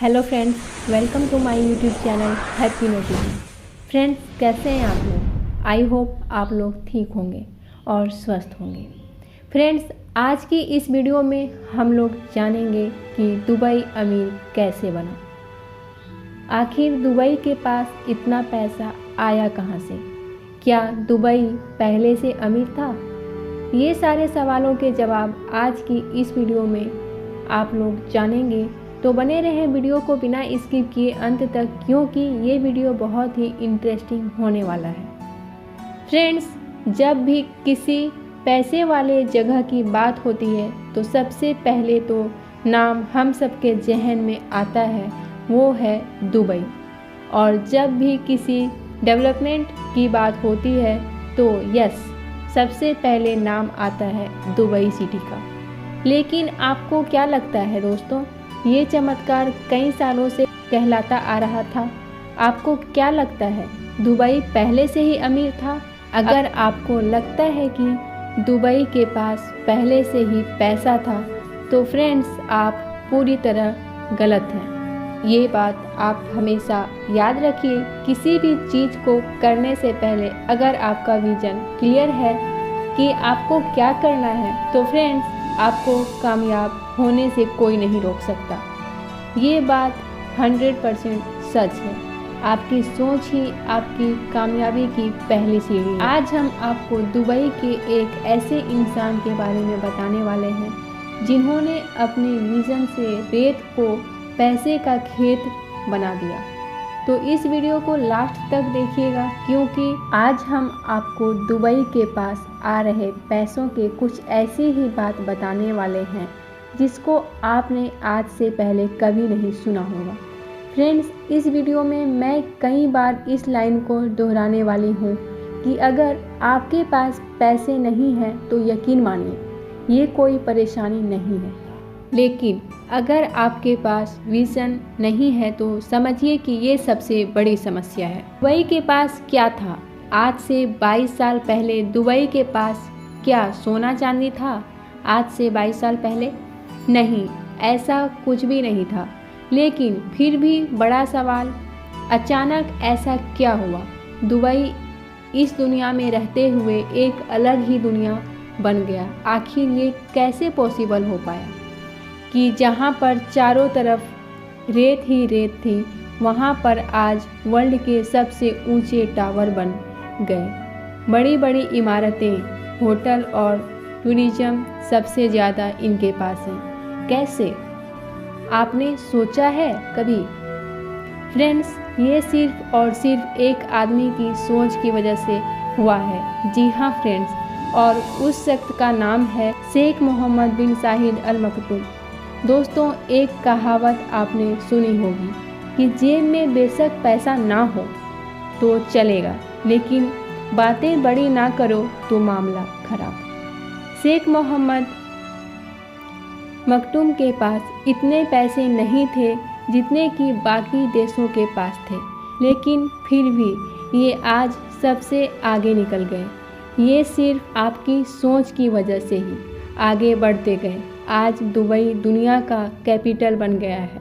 Hello friends, welcome to my YouTube channel happy notification. Friends, कैसे हैं आप लोग? आई होप आप लोग ठीक होंगे और स्वस्थ होंगे। फ्रेंड्स, आज की इस वीडियो में हम लोग जानेंगे कि दुबई अमीर कैसे बना। आखिर दुबई के पास इतना पैसा आया कहाँ से? क्या दुबई पहले से अमीर था? ये सारे सवालों के जवाब आज की इस वीडियो में आप लोग जानेंगे, तो बने रहें वीडियो को बिना स्किप किए अंत तक, क्योंकि ये वीडियो बहुत ही इंटरेस्टिंग होने वाला है। फ्रेंड्स, जब भी किसी पैसे वाले जगह की बात होती है तो सबसे पहले तो नाम हम सबके जहन में आता है, वो है दुबई। और जब भी किसी डेवलपमेंट की बात होती है तो यस, सबसे पहले नाम आता है दुबई सिटी का। लेकिन आपको क्या लगता है दोस्तों, ये चमत्कार कई सालों से कहलाता आ रहा था। आपको क्या लगता है, दुबई पहले से ही अमीर था? अगर आपको लगता है कि दुबई के पास पहले से ही पैसा था तो फ्रेंड्स, आप पूरी तरह गलत हैं। ये बात आप हमेशा याद रखिए। किसी भी चीज़ को करने से पहले अगर आपका विजन क्लियर है कि आपको क्या करना है तो फ्रेंड्स, आपको कामयाब होने से कोई नहीं रोक सकता। ये बात 100% सच है। आपकी सोच ही आपकी कामयाबी की पहली सीढ़ी है। आज हम आपको दुबई के एक ऐसे इंसान के बारे में बताने वाले हैं जिन्होंने अपने विजन से रेत को पैसे का खेत बना दिया। तो इस वीडियो को लास्ट तक देखिएगा, क्योंकि आज हम आपको दुबई के पास आ रहे पैसों के कुछ ऐसी ही बात बताने वाले हैं जिसको आपने आज से पहले कभी नहीं सुना होगा। फ्रेंड्स, इस वीडियो में मैं कई बार इस लाइन को दोहराने वाली हूँ कि अगर आपके पास पैसे नहीं हैं तो यकीन मानिए ये कोई परेशानी नहीं है, लेकिन अगर आपके पास विजन नहीं है तो समझिए कि ये सबसे बड़ी समस्या है। दुबई के पास क्या था? आज से 22 साल पहले दुबई के पास क्या सोना चांदी था? आज से 22 साल पहले नहीं, ऐसा कुछ भी नहीं था। लेकिन फिर भी बड़ा सवाल, अचानक ऐसा क्या हुआ? दुबई इस दुनिया में रहते हुए एक अलग ही दुनिया बन गया। आखिर ये कैसे पॉसिबल हो पाया कि जहाँ पर चारों तरफ रेत ही रेत थी, वहाँ पर आज वर्ल्ड के सबसे ऊंचे टावर बन गए। बड़ी बड़ी इमारतें, होटल और टूरिज्म सबसे ज़्यादा इनके पास हैं। कैसे? आपने सोचा है कभी? फ्रेंड्स, ये सिर्फ और सिर्फ एक आदमी की सोच की वजह से हुआ है। जी हाँ फ्रेंड्स, और उस शख्स का नाम है शेख मोहम्मद बिन जायद अल मखदूम। दोस्तों, एक कहावत आपने सुनी होगी कि जेब में बेशक पैसा ना हो तो चलेगा, लेकिन बातें बड़ी ना करो तो मामला खराब। शेख मोहम्मद मखदूम के पास इतने पैसे नहीं थे जितने कि बाकी देशों के पास थे, लेकिन फिर भी ये आज सबसे आगे निकल गए। ये सिर्फ आपकी सोच की वजह से ही आगे बढ़ते गए। आज दुबई दुनिया का कैपिटल बन गया है।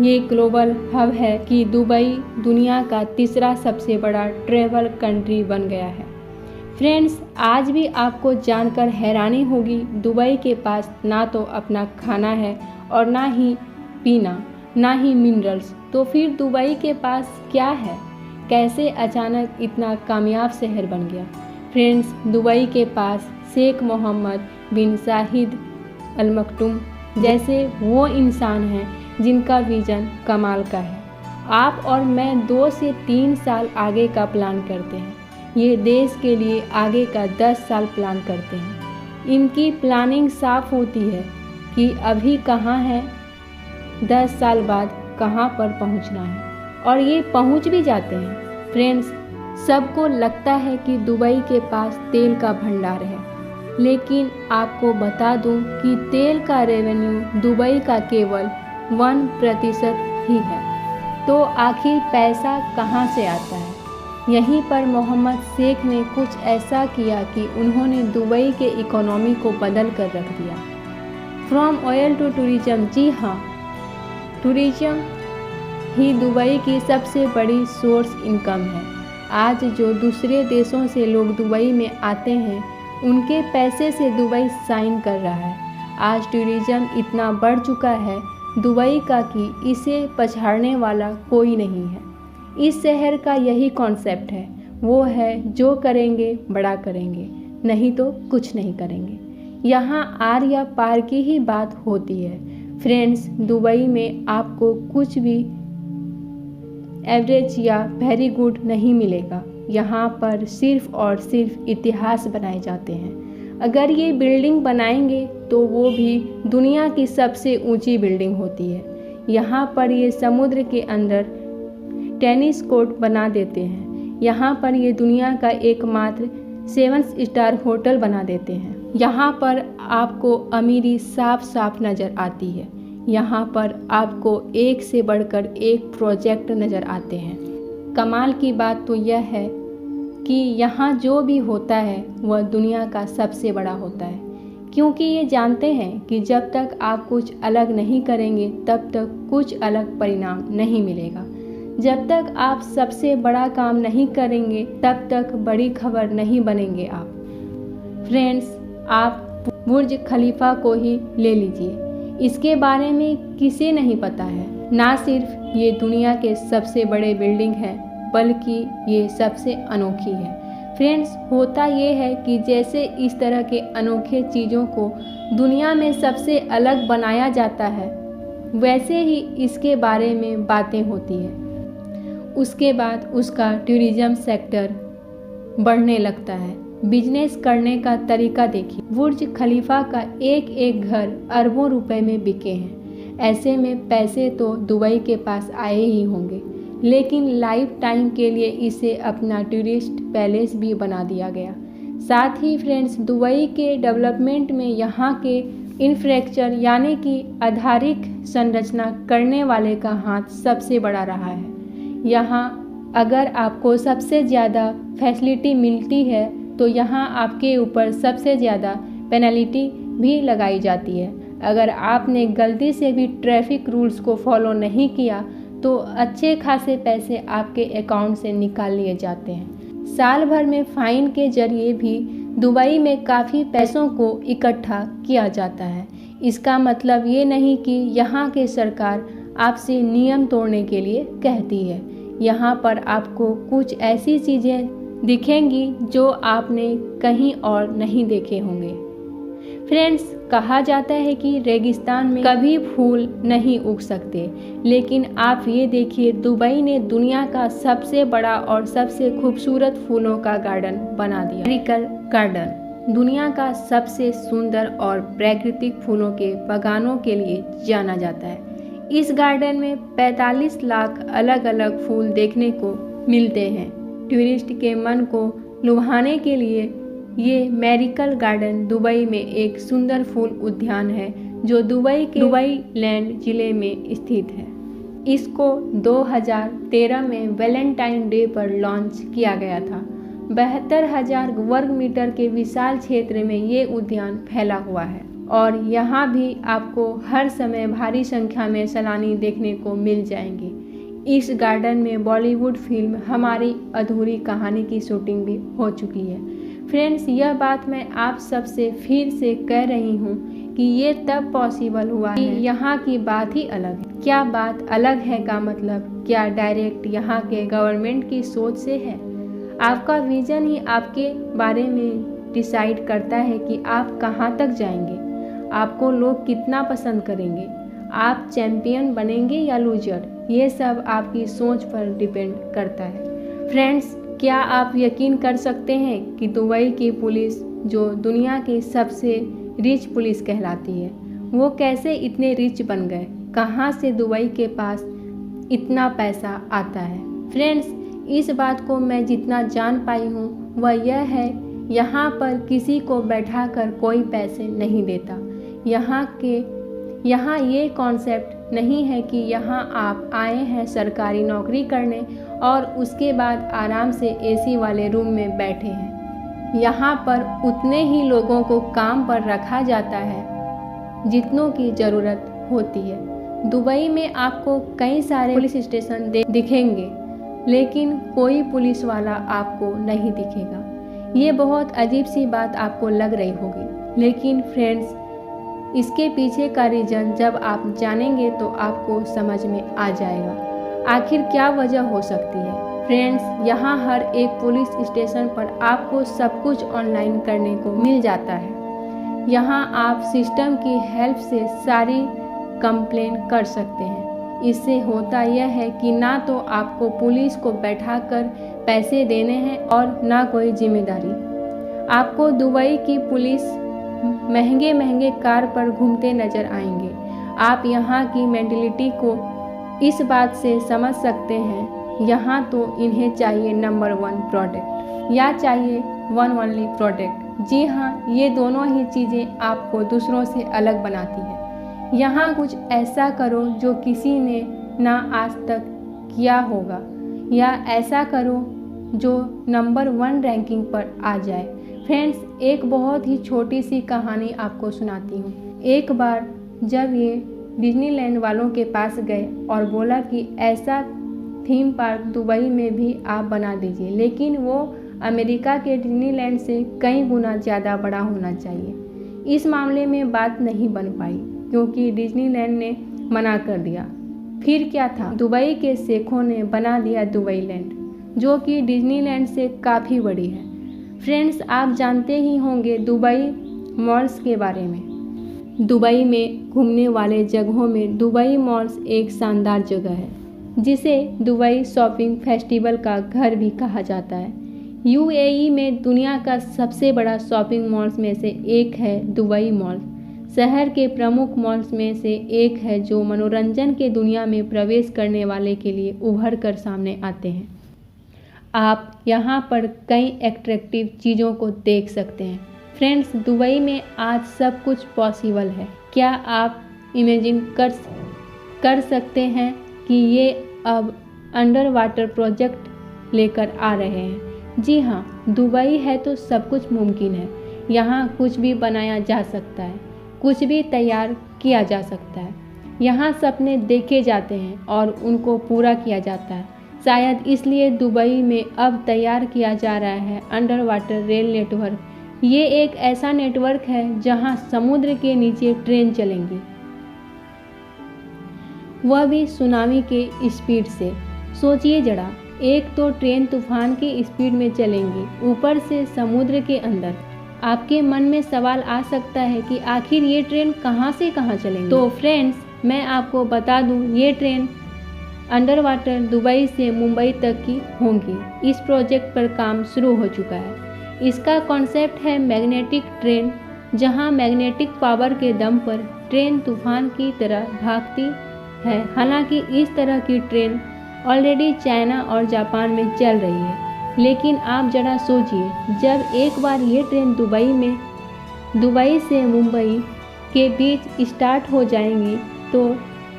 ये ग्लोबल हब है कि दुबई दुनिया का तीसरा सबसे बड़ा ट्रैवल कंट्री बन गया है। फ्रेंड्स, आज भी आपको जानकर हैरानी होगी, दुबई के पास ना तो अपना खाना है और ना ही पीना, ना ही मिनरल्स। तो फिर दुबई के पास क्या है? कैसे अचानक इतना कामयाब शहर बन गया? फ्रेंड्स, दुबई के पास शेख मोहम्मद बिन जायद अल मखदूम जैसे वो इंसान हैं जिनका विजन कमाल का है। आप और मैं 2 से 3 साल आगे का प्लान करते हैं, ये देश के लिए आगे का 10 साल प्लान करते हैं। इनकी प्लानिंग साफ होती है कि अभी कहाँ है, 10 साल बाद कहाँ पर पहुँचना है, और ये पहुँच भी जाते हैं। फ्रेंड्स, सबको लगता है कि दुबई के पास तेल का भंडार है, लेकिन आपको बता दूं कि तेल का रेवेन्यू दुबई का केवल 1% ही है। तो आखिर पैसा कहां से आता है? यहीं पर मोहम्मद शेख ने कुछ ऐसा किया कि उन्होंने दुबई के इकोनॉमी को बदल कर रख दिया। From oil to tourism. जी हाँ, टूरिज्म ही दुबई की सबसे बड़ी सोर्स इनकम है। आज जो दूसरे देशों से लोग दुबई में आते हैं, उनके पैसे से दुबई शाइन कर रहा है। आज टूरिज्म इतना बढ़ चुका है दुबई का कि इसे पछाड़ने वाला कोई नहीं है। इस शहर का यही कॉन्सेप्ट है, वो है जो करेंगे बड़ा करेंगे, नहीं तो कुछ नहीं करेंगे। यहाँ आर या पार की ही बात होती है। फ्रेंड्स, दुबई में आपको कुछ भी एवरेज या वेरी गुड नहीं मिलेगा। यहाँ पर सिर्फ और सिर्फ इतिहास बनाए जाते हैं। अगर ये बिल्डिंग बनाएंगे तो वो भी दुनिया की सबसे ऊंची बिल्डिंग होती है। यहाँ पर ये समुद्र के अंदर टेनिस कोर्ट बना देते हैं। यहाँ पर ये दुनिया का एकमात्र 7 स्टार होटल बना देते हैं। यहाँ पर आपको अमीरी साफ साफ नज़र आती है। यहाँ पर आपको एक से बढ़कर एक प्रोजेक्ट नज़र आते हैं। कमाल की बात तो यह है कि यहाँ जो भी होता है वह दुनिया का सबसे बड़ा होता है, क्योंकि ये जानते हैं कि जब तक आप कुछ अलग नहीं करेंगे तब तक कुछ अलग परिणाम नहीं मिलेगा। जब तक आप सबसे बड़ा काम नहीं करेंगे तब तक बड़ी खबर नहीं बनेंगे आप। फ्रेंड्स, आप बुर्ज खलीफा को ही ले लीजिए, इसके बारे में किसे नहीं पता है। ना सिर्फ ये दुनिया के सबसे बड़े बिल्डिंग है, बल्कि ये सबसे अनोखी है। फ्रेंड्स, होता ये है कि जैसे इस तरह के अनोखे चीज़ों को दुनिया में सबसे अलग बनाया जाता है, वैसे ही इसके बारे में बातें होती है। उसके बाद उसका टूरिज्म सेक्टर बढ़ने लगता है। बिजनेस करने का तरीका देखिए। बुर्ज खलीफा का एक एक घर अरबों रुपए में बिके हैं। ऐसे में पैसे तो दुबई के पास आए ही होंगे, लेकिन लाइफ टाइम के लिए इसे अपना टूरिस्ट पैलेस भी बना दिया गया। साथ ही फ्रेंड्स, दुबई के डेवलपमेंट में यहाँ के इंफ्रास्ट्रक्चर यानी कि आधारिक संरचना करने वाले का हाथ सबसे बड़ा रहा है। यहाँ अगर आपको सबसे ज़्यादा फैसिलिटी मिलती है तो यहाँ आपके ऊपर सबसे ज़्यादा पेनल्टी भी लगाई जाती है। अगर आपने गलती से भी ट्रैफिक रूल्स को फॉलो नहीं किया तो अच्छे खासे पैसे आपके अकाउंट से निकाल लिए जाते हैं। साल भर में फ़ाइन के जरिए भी दुबई में काफ़ी पैसों को इकट्ठा किया जाता है। इसका मतलब ये नहीं कि यहाँ की सरकार आपसे नियम तोड़ने के लिए कहती है। यहाँ पर आपको कुछ ऐसी चीज़ें दिखेंगी जो आपने कहीं और नहीं देखे होंगे। फ्रेंड्स, कहा जाता है कि रेगिस्तान में कभी फूल नहीं उग सकते, लेकिन आप ये देखिए, दुबई ने दुनिया का सबसे बड़ा और सबसे खूबसूरत फूलों का गार्डन बना दिया। ट्रॉपिकल गार्डन दुनिया का सबसे सुंदर और प्राकृतिक फूलों के बागानों के लिए जाना जाता है। इस गार्डन में 45 लाख अलग अलग फूल देखने को मिलते हैं। टूरिस्ट के मन को लुभाने के लिए ये मैरिकल गार्डन दुबई में एक सुंदर फूल उद्यान है जो दुबई के दुबई लैंड जिले में स्थित है। इसको 2013 में वैलेंटाइन डे पर लॉन्च किया गया था। 72,000 वर्ग मीटर के विशाल क्षेत्र में ये उद्यान फैला हुआ है और यहाँ भी आपको हर समय भारी संख्या में सैलानी देखने को मिल जाएंगे। इस गार्डन में बॉलीवुड फिल्म हमारी अधूरी कहानी की शूटिंग भी हो चुकी है। फ्रेंड्स, यह बात मैं आप सबसे फिर से कह रही हूँ कि ये तब पॉसिबल हुआ है, यहाँ की बात ही अलग है। क्या बात अलग है का मतलब क्या डायरेक्ट यहाँ के गवर्नमेंट की सोच से है? आपका विजन ही आपके बारे में डिसाइड करता है कि आप कहाँ तक जाएंगे, आपको लोग कितना पसंद करेंगे, आप चैंपियन बनेंगे या लूजर। ये सब आपकी सोच पर डिपेंड करता है। फ्रेंड्स, क्या आप यकीन कर सकते हैं कि दुबई की पुलिस, जो दुनिया की सबसे रिच पुलिस कहलाती है, वो कैसे इतने रिच बन गए? कहाँ से दुबई के पास इतना पैसा आता है? फ्रेंड्स, इस बात को मैं जितना जान पाई हूँ वह यह है, यहाँ पर किसी को बैठाकर कोई पैसे नहीं देता। यहाँ ये कॉन्सेप्ट नहीं है कि यहाँ आप आए हैं सरकारी नौकरी करने और उसके बाद आराम से एसी वाले रूम में बैठे हैं। यहाँ पर उतने ही लोगों को काम पर रखा जाता है जितनों की ज़रूरत होती है। दुबई में आपको कई सारे पुलिस स्टेशन दिखेंगे, लेकिन कोई पुलिस वाला आपको नहीं दिखेगा। ये बहुत अजीब सी बात आपको लग रही होगी, लेकिन फ्रेंड्स, इसके पीछे का रीज़न जब आप जानेंगे तो आपको समझ में आ जाएगा आखिर क्या वजह हो सकती है। फ्रेंड्स, यहाँ हर एक पुलिस स्टेशन पर आपको सब कुछ ऑनलाइन करने को मिल जाता है। यहाँ आप सिस्टम की हेल्प से सारी कंप्लेन कर सकते हैं। इससे होता यह है कि ना तो आपको पुलिस को बैठाकर पैसे देने हैं और ना कोई जिम्मेदारी। आपको दुबई की पुलिस महंगे महंगे कार पर घूमते नजर आएंगे। आप यहाँ की मेंटलिटी को इस बात से समझ सकते हैं। यहाँ तो इन्हें चाहिए नंबर 1 प्रोडक्ट या चाहिए वन ओनली प्रोडक्ट। जी हाँ, ये दोनों ही चीज़ें आपको दूसरों से अलग बनाती है। यहाँ कुछ ऐसा करो जो किसी ने ना आज तक किया होगा, या ऐसा करो जो नंबर 1 रैंकिंग पर आ जाए। फ्रेंड्स, एक बहुत ही छोटी सी कहानी आपको सुनाती हूँ। एक बार जब ये डिज्नीलैंड वालों के पास गए और बोला कि ऐसा थीम पार्क दुबई में भी आप बना दीजिए, लेकिन वो अमेरिका के डिज्नीलैंड से कई गुना ज़्यादा बड़ा होना चाहिए। इस मामले में बात नहीं बन पाई क्योंकि डिज्नीलैंड ने मना कर दिया। फिर क्या था, दुबई के शेखों ने बना दिया दुबई लैंड, जो कि डिज्नीलैंड से काफ़ी बड़ी है। फ्रेंड्स, आप जानते ही होंगे दुबई मॉल्स के बारे में। दुबई में घूमने वाले जगहों में दुबई मॉल्स एक शानदार जगह है, जिसे दुबई शॉपिंग फेस्टिवल का घर भी कहा जाता है। यूएई में दुनिया का सबसे बड़ा शॉपिंग मॉल्स में से एक है दुबई मॉल। शहर के प्रमुख मॉल्स में से एक है जो मनोरंजन के दुनिया में प्रवेश करने वाले के लिए उभर कर सामने आते हैं। आप यहाँ पर कई एट्रैक्टिव चीज़ों को देख सकते हैं। फ्रेंड्स, दुबई में आज सब कुछ पॉसिबल है। क्या आप इमेजिन कर सकते हैं कि ये अब अंडर वाटर प्रोजेक्ट लेकर आ रहे हैं? जी हाँ, दुबई है तो सब कुछ मुमकिन है। यहाँ कुछ भी बनाया जा सकता है, कुछ भी तैयार किया जा सकता है। यहाँ सपने देखे जाते हैं और उनको पूरा किया जाता है। शायद इसलिए दुबई में अब तैयार किया जा रहा है अंडर वाटर रेल नेटवर्क। ये एक ऐसा नेटवर्क है जहां समुद्र के नीचे ट्रेन चलेंगी, वह भी सुनामी के स्पीड से। सोचिए जरा, एक तो ट्रेन तूफान की स्पीड में चलेंगी, ऊपर से समुद्र के अंदर। आपके मन में सवाल आ सकता है कि आखिर ये ट्रेन कहाँ से कहाँ चलेंगी? तो फ्रेंड्स, मैं आपको बता दूं, ये ट्रेन अंडर वाटर दुबई से मुंबई तक की होंगी। इस प्रोजेक्ट पर काम शुरू हो चुका है। इसका कॉन्सेप्ट है मैग्नेटिक ट्रेन, जहां मैग्नेटिक पावर के दम पर ट्रेन तूफान की तरह भागती है। हालांकि इस तरह की ट्रेन ऑलरेडी चाइना और जापान में चल रही है, लेकिन आप जरा सोचिए, जब एक बार ये ट्रेन दुबई से मुंबई के बीच स्टार्ट हो जाएंगी तो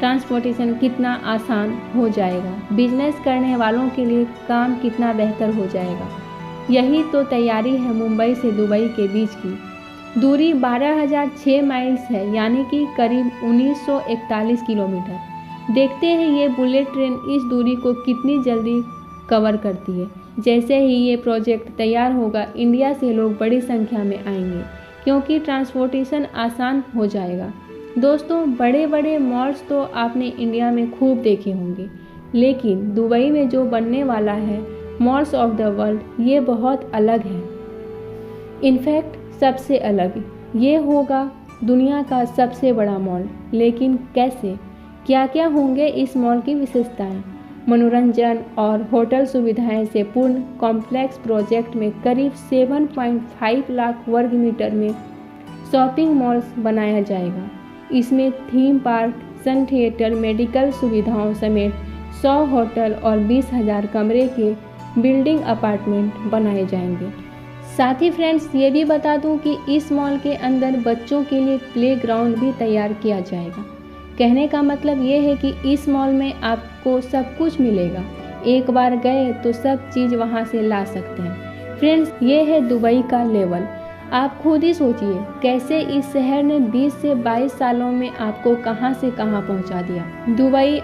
ट्रांसपोर्टेशन कितना आसान हो जाएगा, बिजनेस करने वालों के लिए काम कितना बेहतर हो जाएगा। यही तो तैयारी है मुंबई से दुबई के बीच की। दूरी 12,006 माइल्स है, यानी कि करीब 1941 किलोमीटर। देखते हैं ये बुलेट ट्रेन इस दूरी को कितनी जल्दी कवर करती है। जैसे ही ये प्रोजेक्ट तैयार होगा, इंडिया से लोग बड़ी संख्या में आएंगे क्योंकि ट्रांसपोर्टेशन आसान हो जाएगा। दोस्तों, बड़े बड़े मॉल्स तो आपने इंडिया में खूब देखे होंगे, लेकिन दुबई में जो बनने वाला है मॉल्स ऑफ द वर्ल्ड, ये बहुत अलग है। इनफैक्ट सबसे अलग। ये होगा दुनिया का सबसे बड़ा मॉल। लेकिन कैसे, क्या क्या होंगे इस मॉल की विशेषताएं? मनोरंजन और होटल सुविधाएं से पूर्ण कॉम्प्लेक्स प्रोजेक्ट में करीब 7.5 लाख वर्ग मीटर में शॉपिंग मॉल्स बनाया जाएगा। इसमें थीम पार्क, सन थिएटर, मेडिकल सुविधाओं समेत 100 होटल और 20,000 कमरे के बिल्डिंग अपार्टमेंट बनाए जाएंगे। साथ ही फ्रेंड्स, ये भी बता दूं कि इस मॉल के अंदर बच्चों के लिए प्लेग्राउंड भी तैयार किया जाएगा। कहने का मतलब ये है कि इस मॉल में आपको सब कुछ मिलेगा। एक बार गए तो सब चीज़ वहाँ से ला सकते हैं। फ्रेंड्स, ये है दुबई का लेवल। आप खुद ही सोचिए कैसे इस शहर ने 20 से 22 सालों में आपको कहां से कहां पहुंचा दिया। दुबई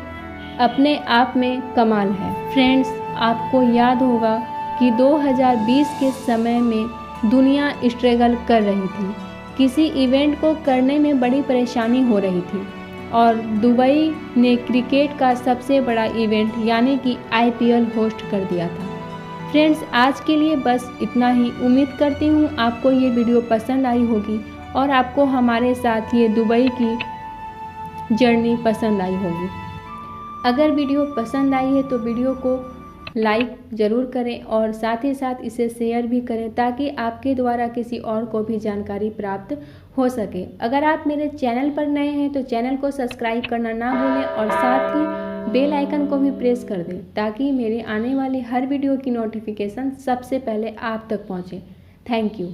अपने आप में कमाल है। फ्रेंड्स, आपको याद होगा कि 2020 के समय में दुनिया स्ट्रगल कर रही थी, किसी इवेंट को करने में बड़ी परेशानी हो रही थी और दुबई ने क्रिकेट का सबसे बड़ा इवेंट यानी कि IPL होस्ट कर दिया था। फ्रेंड्स, आज के लिए बस इतना ही। उम्मीद करती हूँ आपको ये वीडियो पसंद आई होगी और आपको हमारे साथ ये दुबई की जर्नी पसंद आई होगी। अगर वीडियो पसंद आई है तो वीडियो को लाइक ज़रूर करें और साथ ही साथ इसे शेयर भी करें ताकि आपके द्वारा किसी और को भी जानकारी प्राप्त हो सके। अगर आप मेरे चैनल पर नए हैं तो चैनल को सब्सक्राइब करना ना भूलें और साथ ही बेल आइकन को भी प्रेस कर दें ताकि मेरे आने वाली हर वीडियो की नोटिफिकेशन सबसे पहले आप तक पहुंचे। Thank you.